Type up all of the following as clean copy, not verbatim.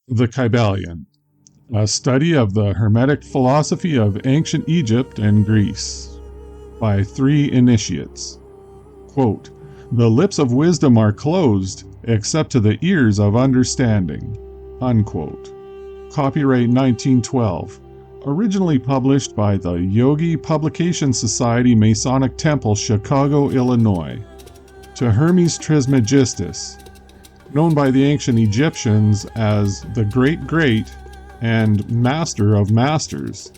The Kybalion, a study of the Hermetic philosophy of ancient Egypt and Greece, by 3 initiates. Quote, "The lips of wisdom are closed, except to the ears of understanding." Unquote. Copyright 1912. Originally published by the Yogi Publication Society, Masonic Temple, Chicago, Illinois. To Hermes Trismegistus, known by the ancient Egyptians as the Great and Master of Masters,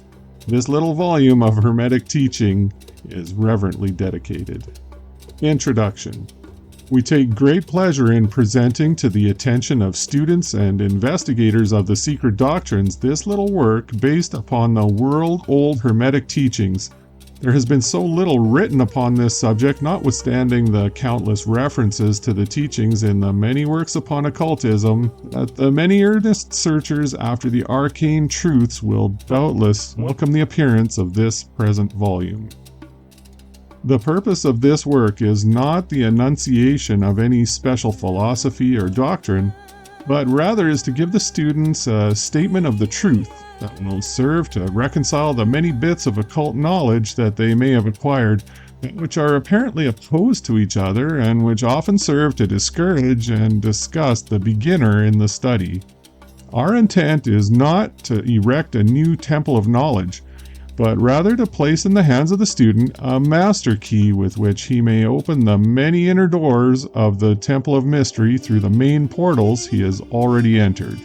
this little volume of Hermetic teaching is reverently dedicated. Introduction. We take great pleasure in presenting to the attention of students and investigators of the secret doctrines this little work based upon the world-old Hermetic teachings. There has been so little written upon this subject, notwithstanding the countless references to the teachings in the many works upon occultism, that the many earnest searchers after the arcane truths will doubtless welcome the appearance of this present volume. The purpose of this work is not the enunciation of any special philosophy or doctrine, but rather is to give the students a statement of the truth that will serve to reconcile the many bits of occult knowledge that they may have acquired, which are apparently opposed to each other and which often serve to discourage and disgust the beginner in the study. Our intent is not to erect a new temple of knowledge, but rather to place in the hands of the student a master key with which he may open the many inner doors of the Temple of Mystery through the main portals he has already entered.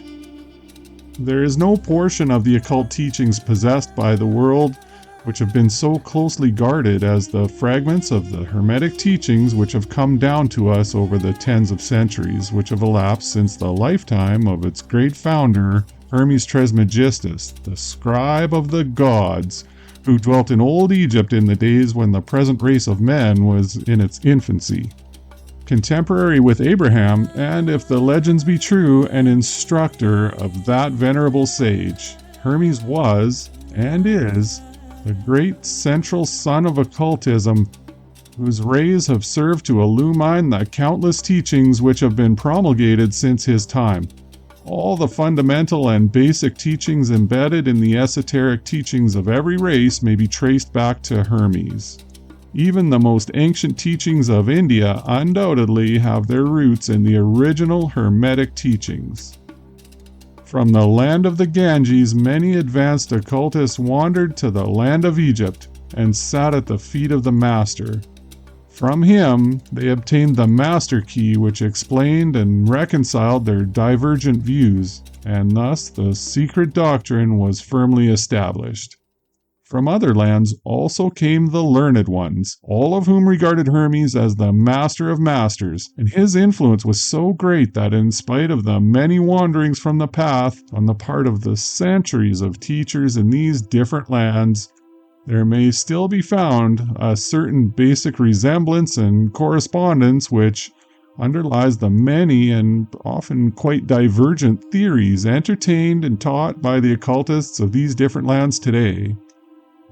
There is no portion of the occult teachings possessed by the world which have been so closely guarded as the fragments of the Hermetic teachings which have come down to us over the tens of centuries which have elapsed since the lifetime of its great founder, Hermes Trismegistus, the scribe of the gods, who dwelt in old Egypt in the days when the present race of men was in its infancy. Contemporary with Abraham, and if the legends be true, an instructor of that venerable sage, Hermes was, and is, the great central sun of occultism, whose rays have served to illumine the countless teachings which have been promulgated since his time. All the fundamental and basic teachings embedded in the esoteric teachings of every race may be traced back to Hermes. Even the most ancient teachings of India undoubtedly have their roots in the original Hermetic teachings. From the land of the Ganges, many advanced occultists wandered to the land of Egypt and sat at the feet of the Master. From him, they obtained the master key which explained and reconciled their divergent views, and thus the secret doctrine was firmly established. From other lands also came the learned ones, all of whom regarded Hermes as the master of masters, and his influence was so great that in spite of the many wanderings from the path on the part of the centuries of teachers in these different lands, there may still be found a certain basic resemblance and correspondence which underlies the many and often quite divergent theories entertained and taught by the occultists of these different lands today.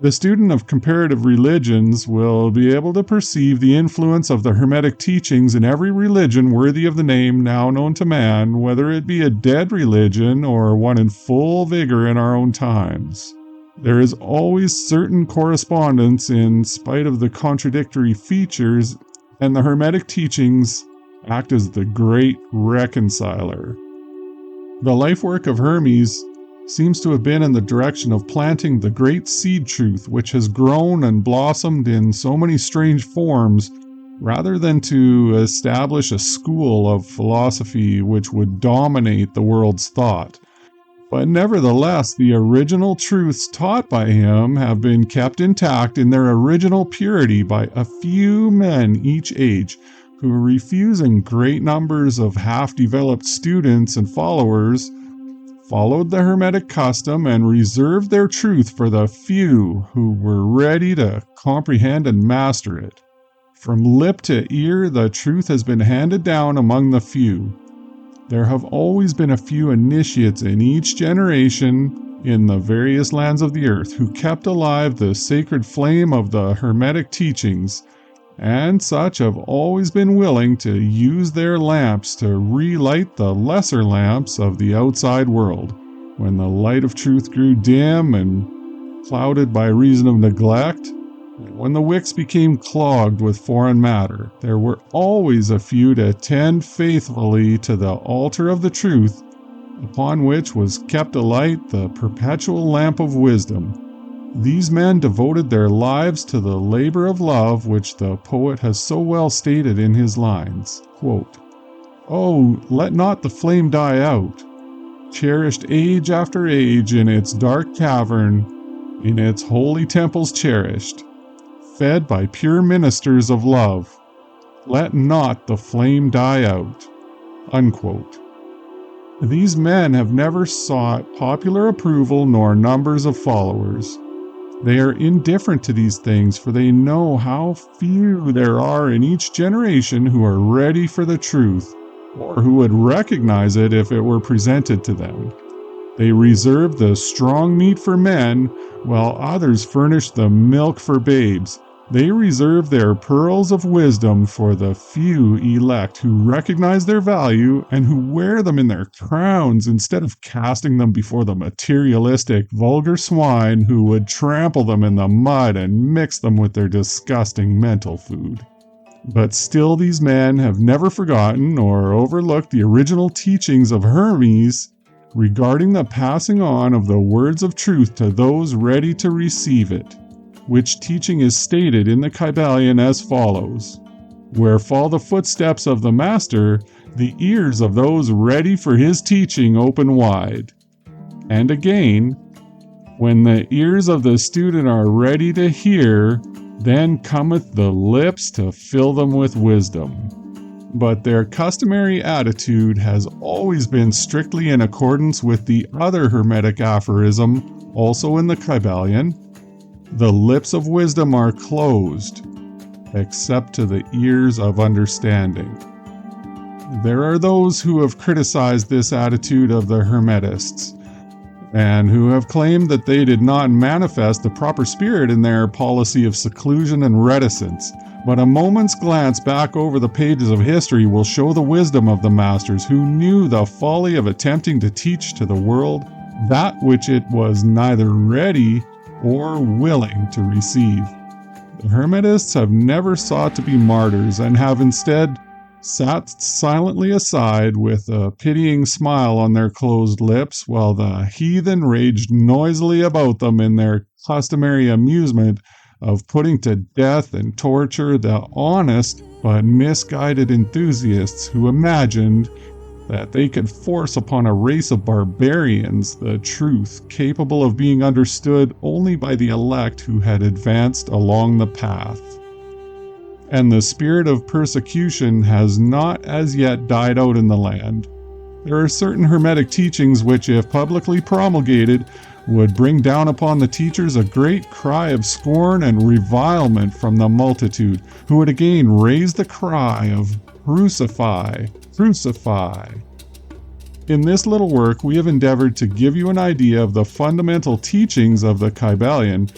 The student of comparative religions will be able to perceive the influence of the Hermetic teachings in every religion worthy of the name now known to man, whether it be a dead religion or one in full vigor in our own times. There is always certain correspondence in spite of the contradictory features, and the Hermetic teachings act as the great reconciler. The life work of Hermes seems to have been in the direction of planting the great seed truth which has grown and blossomed in so many strange forms, rather than to establish a school of philosophy which would dominate the world's thought. But nevertheless, the original truths taught by him have been kept intact in their original purity by a few men each age, who, refusing great numbers of half-developed students and followers, followed the Hermetic custom and reserved their truth for the few who were ready to comprehend and master it. From lip to ear, the truth has been handed down among the few. There have always been a few initiates in each generation in the various lands of the earth who kept alive the sacred flame of the Hermetic teachings, and such have always been willing to use their lamps to relight the lesser lamps of the outside world. When the light of truth grew dim and clouded by reason of neglect, and when the wicks became clogged with foreign matter, there were always a few to tend faithfully to the altar of the truth, upon which was kept alight the perpetual lamp of wisdom. These men devoted their lives to the labor of love, which the poet has so well stated in his lines. Quote, "Oh, let not the flame die out, cherished age after age in its dark cavern, in its holy temples cherished, fed by pure ministers of love. Let not the flame die out." Unquote. These men have never sought popular approval nor numbers of followers. They are indifferent to these things, for they know how few there are in each generation who are ready for the truth, or who would recognize it if it were presented to them. They reserve the strong meat for men, while others furnish the milk for babes. They reserve their pearls of wisdom for the few elect who recognize their value and who wear them in their crowns instead of casting them before the materialistic, vulgar swine who would trample them in the mud and mix them with their disgusting mental food. But still these men have never forgotten or overlooked the original teachings of Hermes regarding the passing on of the words of truth to those ready to receive it, which teaching is stated in the Kybalion as follows: "Where fall the footsteps of the master, the ears of those ready for his teaching open wide." And again, "When the ears of the student are ready to hear, then cometh the lips to fill them with wisdom." But their customary attitude has always been strictly in accordance with the other Hermetic aphorism, also in the Kybalion: "The lips of wisdom are closed, except to the ears of understanding." There are those who have criticized this attitude of the Hermetists, and who have claimed that they did not manifest the proper spirit in their policy of seclusion and reticence. But a moment's glance back over the pages of history will show the wisdom of the masters, who knew the folly of attempting to teach to the world that which it was neither ready or willing to receive. The Hermetists have never sought to be martyrs, and have instead sat silently aside with a pitying smile on their closed lips, while the heathen raged noisily about them in their customary amusement of putting to death and torture the honest but misguided enthusiasts who imagined that they could force upon a race of barbarians the truth capable of being understood only by the elect who had advanced along the path. And the spirit of persecution has not as yet died out in the land. There are certain Hermetic teachings which, if publicly promulgated, would bring down upon the teachers a great cry of scorn and revilement from the multitude, who would again raise the cry of "Crucify! Crucify!" In this little work, we have endeavored to give you an idea of the fundamental teachings of the Kybalion,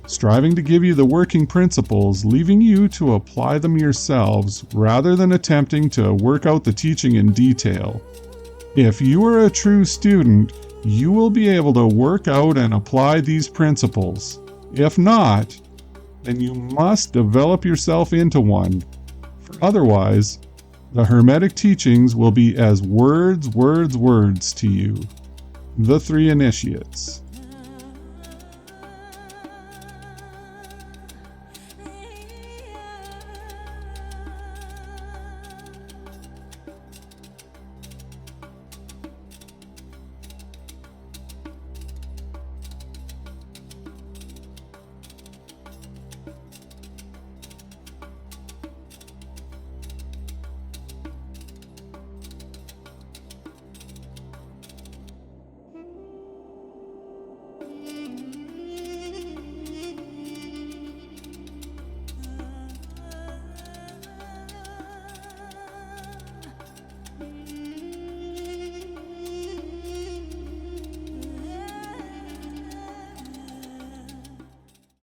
striving to give you the working principles, leaving you to apply them yourselves, rather than attempting to work out the teaching in detail. If you are a true student, you will be able to work out and apply these principles. If not, then you must develop yourself into one, for otherwise, the Hermetic teachings will be as words to you. The Three Initiates.